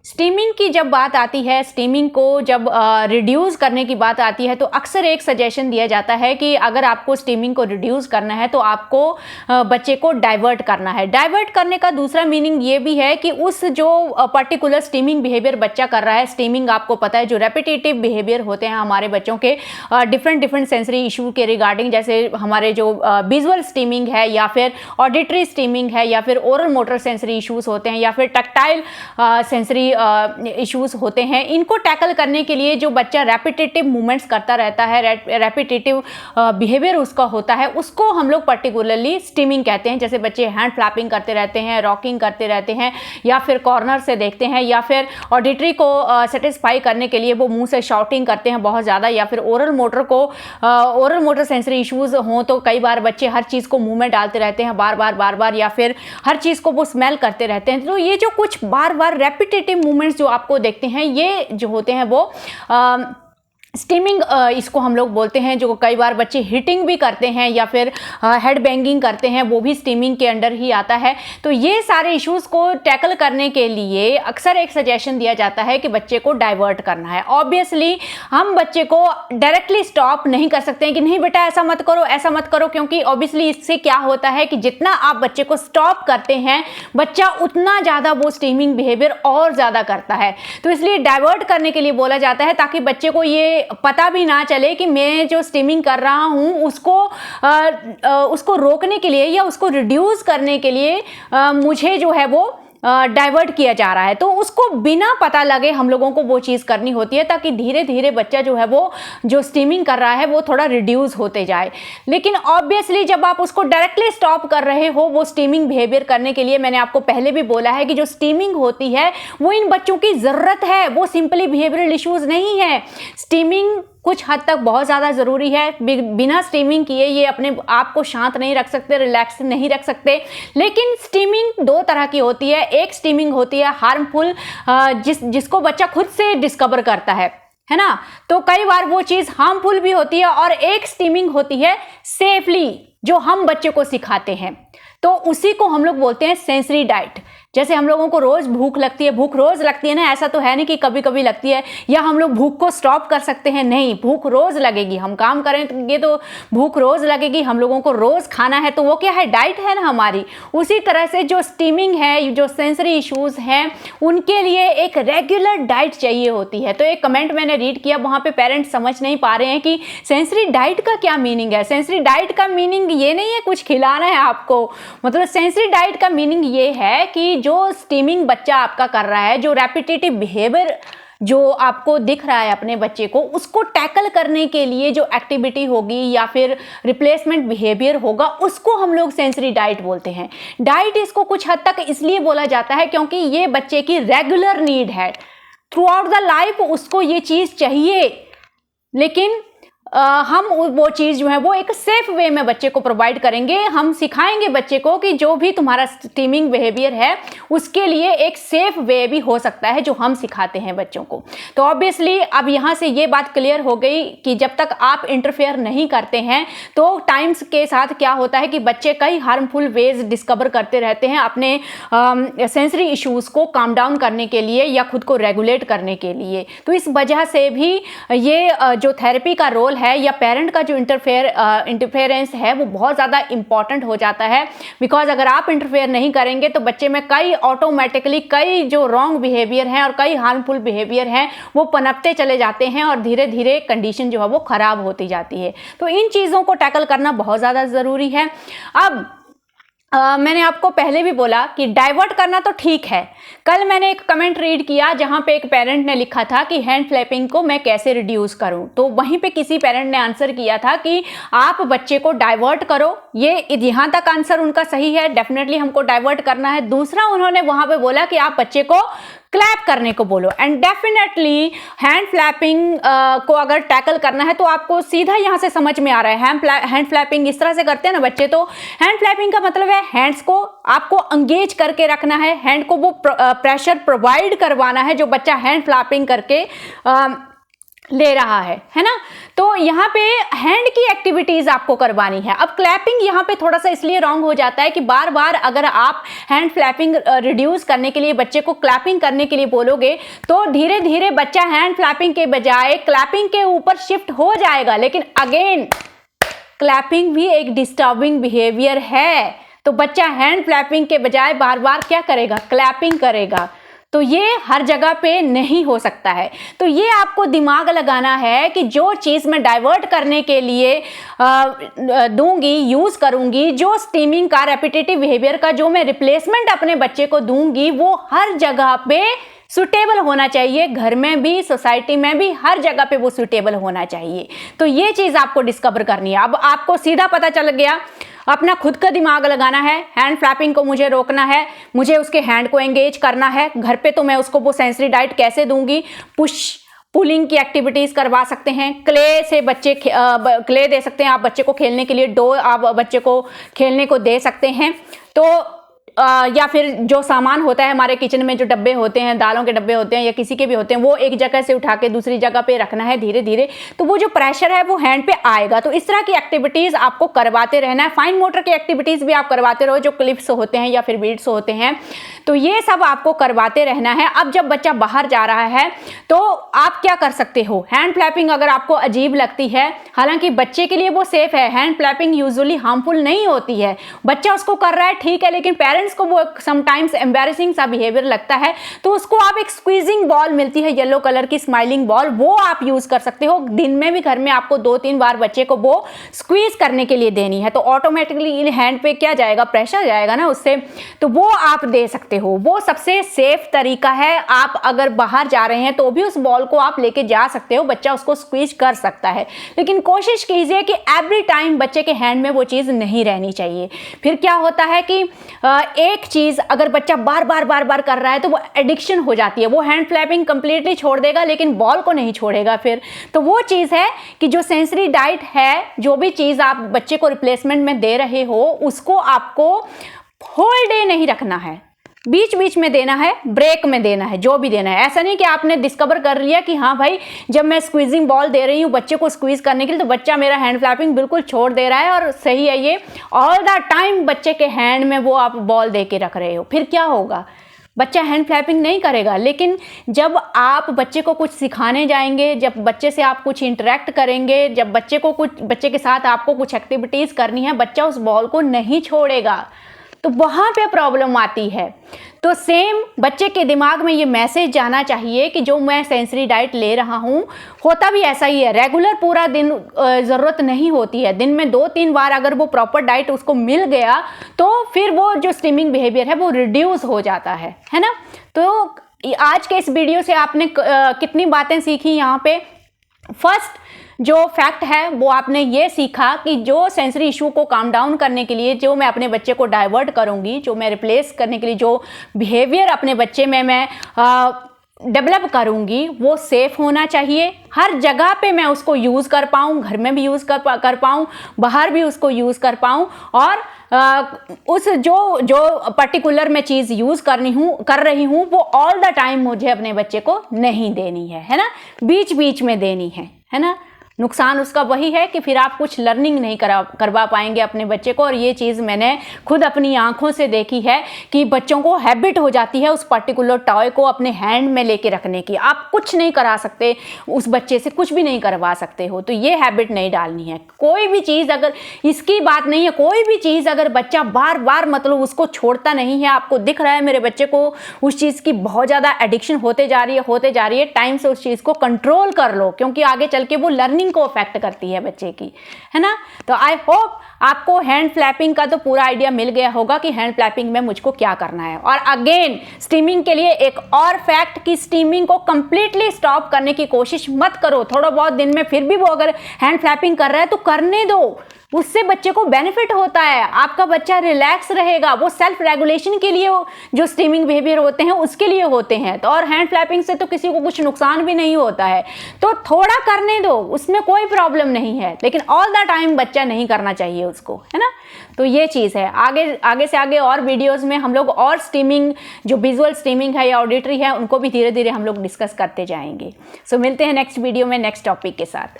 Steaming की जब बात आती है, स्टीमिंग को जब रिड्यूस करने की बात आती है, तो अक्सर एक सजेशन दिया जाता है कि अगर आपको स्टीमिंग को रिड्यूस करना है तो आपको बच्चे को डाइवर्ट करना है। डाइवर्ट करने का दूसरा मीनिंग ये भी है कि उस जो पर्टिकुलर स्टीमिंग बिहेवियर बच्चा कर रहा है, स्टीमिंग आपको पता है जो रेपिटेटिव बिहेवियर होते हैं हमारे बच्चों के डिफरेंट सेंसरी इशू के रिगार्डिंग, जैसे हमारे जो विजुअल स्टीमिंग है या फिर ऑडिटरी स्टीमिंग है या फिर ओरल मोटर सेंसरी इशूज़ होते हैं या फिर टैक्टाइल सेंसरी इश्यूज होते हैं, इनको टैकल करने के लिए जो बच्चा रेपिटेटिव मूवमेंट्स करता रहता है, रेपिटेटिव बिहेवियर उसका होता है, उसको हम लोग पर्टिकुलरली स्टीमिंग कहते हैं। जैसे बच्चे हैंड फ्लैपिंग करते रहते हैं, रॉकिंग करते रहते हैं या फिर कॉर्नर से देखते हैं या फिर ऑडिटरी को सेटिस्फाई करने के लिए वो मुंह से शाउटिंग करते हैं बहुत ज़्यादा, या फिर ओरल मोटर सेंसरी इश्यूज हों तो कई बार बच्चे हर चीज़ को मुंह में डालते रहते हैं बार बार, या फिर हर चीज़ को वो स्मेल करते रहते हैं। तो ये जो कुछ बार रेपिटेटिव मूवमेंट्स जो आपको देखते हैं, ये जो होते हैं वो स्टीमिंग इसको हम लोग बोलते हैं। जो कई बार बच्चे हिटिंग भी करते हैं या फिर हेड बैंगिंग करते हैं, वो भी स्टीमिंग के अंडर ही आता है। तो ये सारे इश्यूज को टैकल करने के लिए अक्सर एक सजेशन दिया जाता है कि बच्चे को डाइवर्ट करना है। ऑब्वियसली हम बच्चे को डायरेक्टली स्टॉप नहीं कर सकते हैं कि नहीं बेटा ऐसा मत करो, क्योंकि ऑब्वियसली इससे क्या होता है कि जितना आप बच्चे को स्टॉप करते हैं, बच्चा उतना ज़्यादा वो स्टीमिंग बिहेवियर और ज़्यादा करता है। तो इसलिए डाइवर्ट करने के लिए बोला जाता है ताकि बच्चे को ये पता भी ना चले कि मैं जो स्टीमिंग कर रहा हूं उसको रोकने के लिए या उसको रिड्यूस करने के लिए मुझे जो है वो डाइवर्ट किया जा रहा है। तो उसको बिना पता लगे हम लोगों को वो चीज़ करनी होती है ताकि धीरे धीरे बच्चा जो है वो जो स्टीमिंग कर रहा है वो थोड़ा रिड्यूस होते जाए। लेकिन ऑब्वियसली जब आप उसको डायरेक्टली स्टॉप कर रहे हो वो स्टीमिंग बिहेवियर करने के लिए, मैंने आपको पहले भी बोला है कि जो स्टीमिंग होती है वो इन बच्चों की ज़रूरत है, वो सिंपली बिहेवियरल इश्यूज़ नहीं है। स्टीमिंग कुछ हद तक बहुत ज़्यादा ज़रूरी है। बिना स्टीमिंग किए ये अपने आप को शांत नहीं रख सकते, रिलैक्स नहीं रख सकते। लेकिन स्टीमिंग दो तरह की होती है। एक स्टीमिंग होती है हार्मफुल, जिसको बच्चा खुद से डिस्कवर करता है ना, तो कई बार वो चीज़ हार्मफुल भी होती है। और एक स्टीमिंग होती है सेफली, जो हम बच्चे को सिखाते हैं, तो उसी को हम लोग बोलते हैं सेंसरी डाइट। जैसे हम लोगों को रोज़ भूख लगती है, भूख रोज़ लगती है ना, ऐसा तो है नहीं कि कभी कभी लगती है या हम लोग भूख को स्टॉप कर सकते हैं, नहीं, भूख रोज़ लगेगी। हम काम करेंगे तो भूख रोज़ लगेगी, हम लोगों को रोज़ खाना है, तो वो क्या है, डाइट है ना हमारी। उसी तरह से जो स्टीमिंग है, जो सेंसरी इश्यूज़ हैं, उनके लिए एक रेगुलर डाइट चाहिए होती है। तो एक कमेंट मैंने रीड किया, वहाँ पे पेरेंट्स समझ नहीं पा रहे हैं कि सेंसरी डाइट का क्या मीनिंग है। सेंसरी डाइट का मीनिंग ये नहीं है कुछ खिलाना है आपको, मतलब सेंसरी डाइट का मीनिंग ये है कि जो स्टीमिंग बच्चा आपका कर रहा है, जो रेपिटेटिव बिहेवियर जो आपको दिख रहा है अपने बच्चे को, उसको टैकल करने के लिए जो एक्टिविटी होगी या फिर रिप्लेसमेंट बिहेवियर होगा, उसको हम लोग सेंसरी डाइट बोलते हैं। डाइट इसको कुछ हद तक इसलिए बोला जाता है क्योंकि ये बच्चे की रेगुलर नीड है, थ्रू आउट द लाइफ उसको ये चीज़ चाहिए। लेकिन हम वो चीज़ जो है वो एक सेफ वे में बच्चे को प्रोवाइड करेंगे। हम सिखाएंगे बच्चे को कि जो भी तुम्हारा स्टीमिंग बिहेवियर है उसके लिए एक सेफ वे भी हो सकता है, जो हम सिखाते हैं बच्चों को। तो ऑब्वियसली अब यहाँ से ये बात क्लियर हो गई कि जब तक आप इंटरफेयर नहीं करते हैं तो टाइम्स के साथ क्या होता है कि बच्चे कई हार्मफुल वेज डिस्कवर करते रहते हैं अपने सेंसरी इश्यूज़ को काम डाउन करने के लिए या खुद को रेगुलेट करने के लिए। तो इस वजह से भी ये जो थेरेपी का रोल है या पेरेंट का जो इंटरफेरेंस है वो बहुत ज़्यादा इंपॉर्टेंट हो जाता है। बिकॉज अगर आप इंटरफेयर नहीं करेंगे तो बच्चे में ऑटोमेटिकली कई जो रॉन्ग बिहेवियर हैं और कई हार्मफुल बिहेवियर हैं वो पनपते चले जाते हैं और धीरे धीरे कंडीशन जो है वो ख़राब होती जाती है। तो इन चीज़ों को टैकल करना बहुत ज़्यादा ज़रूरी है। अब मैंने आपको पहले भी बोला कि डाइवर्ट करना तो ठीक है। कल मैंने एक कमेंट रीड किया जहां पे एक पेरेंट ने लिखा था कि हैंड फ्लैपिंग को मैं कैसे रिड्यूस करूं, तो वहीं पे किसी पेरेंट ने आंसर किया था कि आप बच्चे को डाइवर्ट करो। ये यहाँ तक आंसर उनका सही है, डेफिनेटली हमको डाइवर्ट करना है। दूसरा उन्होंने वहां पे बोला कि आप बच्चे को क्लैप करने को बोलो। एंड डेफिनेटली हैंड फ्लैपिंग को अगर टैकल करना है तो आपको सीधा यहाँ से समझ में आ रहा है। हैंड फ्लैपिंग इस तरह से करते हैं ना बच्चे, तो हैंड फ्लैपिंग का मतलब है हैंड्स को आपको एंगेज करके रखना है, हैंड को वो प्रेशर प्रोवाइड करवाना है जो बच्चा हैंड फ्लैपिंग करके ले रहा है ना। तो यहाँ पे हैंड की एक्टिविटीज आपको करवानी है। अब क्लैपिंग यहाँ पे थोड़ा सा इसलिए रॉन्ग हो जाता है कि बार बार अगर आप हैंड फ्लैपिंग रिड्यूस करने के लिए बच्चे को क्लैपिंग करने के लिए बोलोगे तो धीरे धीरे बच्चा हैंड फ्लैपिंग के बजाय क्लैपिंग के ऊपर शिफ्ट हो जाएगा। लेकिन अगेन क्लैपिंग भी एक डिस्टर्बिंग बिहेवियर है, तो बच्चा हैंड फ्लैपिंग के बजाय बार बार क्या करेगा, क्लैपिंग करेगा। तो ये हर जगह पे नहीं हो सकता है। तो ये आपको दिमाग लगाना है कि जो चीज़ मैं डाइवर्ट करने के लिए दूंगी, यूज़ करूंगी, जो स्टीमिंग का रेपिटेटिव बिहेवियर का जो मैं रिप्लेसमेंट अपने बच्चे को दूंगी वो हर जगह पे सुटेबल होना चाहिए। घर में भी, सोसाइटी में भी, हर जगह पे वो सुटेबल होना चाहिए। तो ये चीज़ आपको डिस्कवर करनी है। अब आपको सीधा पता चल गया, अपना खुद का दिमाग लगाना है। हैंड फ्लैपिंग को मुझे रोकना है, मुझे उसके हैंड को एंगेज करना है। घर पे तो मैं उसको वो सेंसरी डाइट कैसे दूंगी, पुश पुलिंग की एक्टिविटीज करवा सकते हैं। क्ले से बच्चे क्ले दे सकते हैं आप बच्चे को खेलने के लिए, डो आप बच्चे को खेलने को दे सकते हैं। तो या फिर जो सामान होता है हमारे किचन में, जो डब्बे होते हैं, दालों के डब्बे होते हैं या किसी के भी होते हैं, वो एक जगह से उठा के दूसरी जगह पे रखना है धीरे धीरे, तो वो जो प्रेशर है वो हैंड पे आएगा। तो इस तरह की एक्टिविटीज आपको करवाते रहना है। फाइन मोटर की एक्टिविटीज भी आप करवाते रहो, जो क्लिप्स होते हैं या फिर बीड्स होते हैं, तो ये सब आपको करवाते रहना है। अब जब बच्चा बाहर जा रहा है तो आप क्या कर सकते हो, हैंड फ्लैपिंग अगर आपको अजीब लगती है, हालांकि बच्चे के लिए वो सेफ है, हैंड फ्लैपिंग यूजुअली हार्मफुल नहीं होती है, बच्चा उसको कर रहा है ठीक है, लेकिन पेरेंट्स को वो समटाइम्स एम्बैरेसिंग सा बिहेवियर लगता है, तो उसको आप एक स्क्वीजिंग बॉल मिलती है येलो कलर की, स्माइलिंग बॉल, वो आप यूज कर सकते हो। दिन में भी घर में आपको 2-3 बार बच्चे को वो स्क्वीज करने के लिए देनी है, तो ऑटोमेटिकली हैंड पे क्या जाएगा, प्रेशर जाएगा ना उससे, तो वो आप दे सकते हो। वो सबसे सेफ तरीका है। आप अगर बाहर जा रहे हैं तो भी उस बॉल को आप लेके जा सकते हो, बच्चा उसको स्क्वीज कर सकता है, लेकिन कोशिश कीजिए कि एवरी टाइम बच्चे के हैंड में वो चीज नहीं रहनी चाहिए। फिर क्या होता है कि एक चीज अगर बच्चा बार बार कर रहा है तो वो एडिक्शन हो जाती है, वो हैंड फ्लैपिंग कंप्लीटली छोड़ देगा लेकिन बॉल को नहीं छोड़ेगा फिर। तो वो चीज है कि जो सेंसरी डाइट है, जो भी चीज आप बच्चे को रिप्लेसमेंट में दे रहे हो, उसको आपको होल डे नहीं रखना है, बीच बीच में देना है, ब्रेक में देना है, जो भी देना है। ऐसा नहीं कि आपने डिस्कवर कर लिया कि हाँ भाई जब मैं स्क्वीजिंग बॉल दे रही हूँ बच्चे को स्क्वीज करने के लिए तो बच्चा मेरा हैंड फ्लैपिंग बिल्कुल छोड़ दे रहा है और सही है, ये ऑल द टाइम बच्चे के हैंड में वो आप बॉल दे के रख रहे हो। फिर क्या होगा, बच्चा हैंड फ्लैपिंग नहीं करेगा। लेकिन जब आप बच्चे को कुछ सिखाने जाएंगे, जब बच्चे से आप कुछ इंटरेक्ट करेंगे, जब बच्चे के साथ आपको कुछ एक्टिविटीज़ करनी है, बच्चा उस बॉल को नहीं छोड़ेगा, तो वहाँ पे प्रॉब्लम आती है। तो सेम बच्चे के दिमाग में ये मैसेज जाना चाहिए कि जो मैं सेंसरी डाइट ले रहा हूँ, होता भी ऐसा ही है, रेगुलर पूरा दिन ज़रूरत नहीं होती है, दिन में 2-3 बार अगर वो प्रॉपर डाइट उसको मिल गया तो फिर वो जो स्टीमिंग बिहेवियर है वो रिड्यूस हो जाता है ना। तो आज के इस वीडियो से आपने कितनी बातें सीखी यहाँ पे। फर्स्ट जो फैक्ट है वो आपने ये सीखा कि जो सेंसरी इशू को काम डाउन करने के लिए जो मैं अपने बच्चे को डाइवर्ट करूंगी, जो मैं रिप्लेस करने के लिए जो बिहेवियर अपने बच्चे में मैं डेवलप करूंगी, वो सेफ होना चाहिए। हर जगह पे मैं उसको यूज़ कर पाऊँ, घर में भी यूज़ कर पाऊँ, बाहर भी उसको यूज़ कर पाऊँ, और उस जो पर्टिकुलर मैं चीज़ यूज़ कर रही हूँ वो ऑल द टाइम मुझे अपने बच्चे को नहीं देनी है ना, बीच बीच में देनी है ना। नुकसान उसका वही है कि फिर आप कुछ लर्निंग नहीं करवा पाएंगे अपने बच्चे को। और ये चीज़ मैंने खुद अपनी आंखों से देखी है कि बच्चों को हैबिट हो जाती है उस पर्टिकुलर टॉय को अपने हैंड में लेके रखने की। आप कुछ नहीं करा सकते उस बच्चे से, कुछ भी नहीं करवा सकते हो, तो ये हैबिट नहीं डालनी है। कोई भी चीज़, अगर इसकी बात नहीं है, कोई भी चीज़ अगर बच्चा बार बार मतलब उसको छोड़ता नहीं है, आपको दिख रहा है मेरे बच्चे को उस चीज़ की बहुत ज़्यादा एडिक्शन होते जा रही है, टाइम से उस चीज़ को कंट्रोल कर लो, क्योंकि आगे चल के वो लर्निंग को अफेक्ट करती है बच्चे की, है ना। तो आई होप आपको हैंड फ्लैपिंग का तो पूरा आइडिया मिल गया होगा कि हैंड फ्लैपिंग में मुझको क्या करना है। और अगेन स्टीमिंग के लिए एक और फैक्ट कि स्टीमिंग को कंप्लीटली स्टॉप करने की कोशिश मत करो। थोड़ा बहुत दिन में फिर भी वो अगर हैंड फ्लैपिंग कर रहा है तो करने दो, उससे बच्चे को बेनिफिट होता है, आपका बच्चा रिलैक्स रहेगा, वो सेल्फ रेगुलेशन के लिए जो स्टीमिंग बिहेवियर होते हैं उसके लिए होते हैं। तो और हैंड फ्लैपिंग से तो किसी को कुछ नुकसान भी नहीं होता है, तो थोड़ा करने दो, उसमें कोई प्रॉब्लम नहीं है, लेकिन ऑल द टाइम बच्चा नहीं करना चाहिए उसको, है ना। तो ये चीज़ है। आगे से आगे और वीडियोज़ में हम लोग और स्टीमिंग, जो विजुअल स्टीमिंग है या ऑडिटरी है, उनको भी धीरे धीरे हम लोग डिस्कस करते जाएंगे। सो मिलते हैं नेक्स्ट वीडियो में नेक्स्ट टॉपिक के साथ।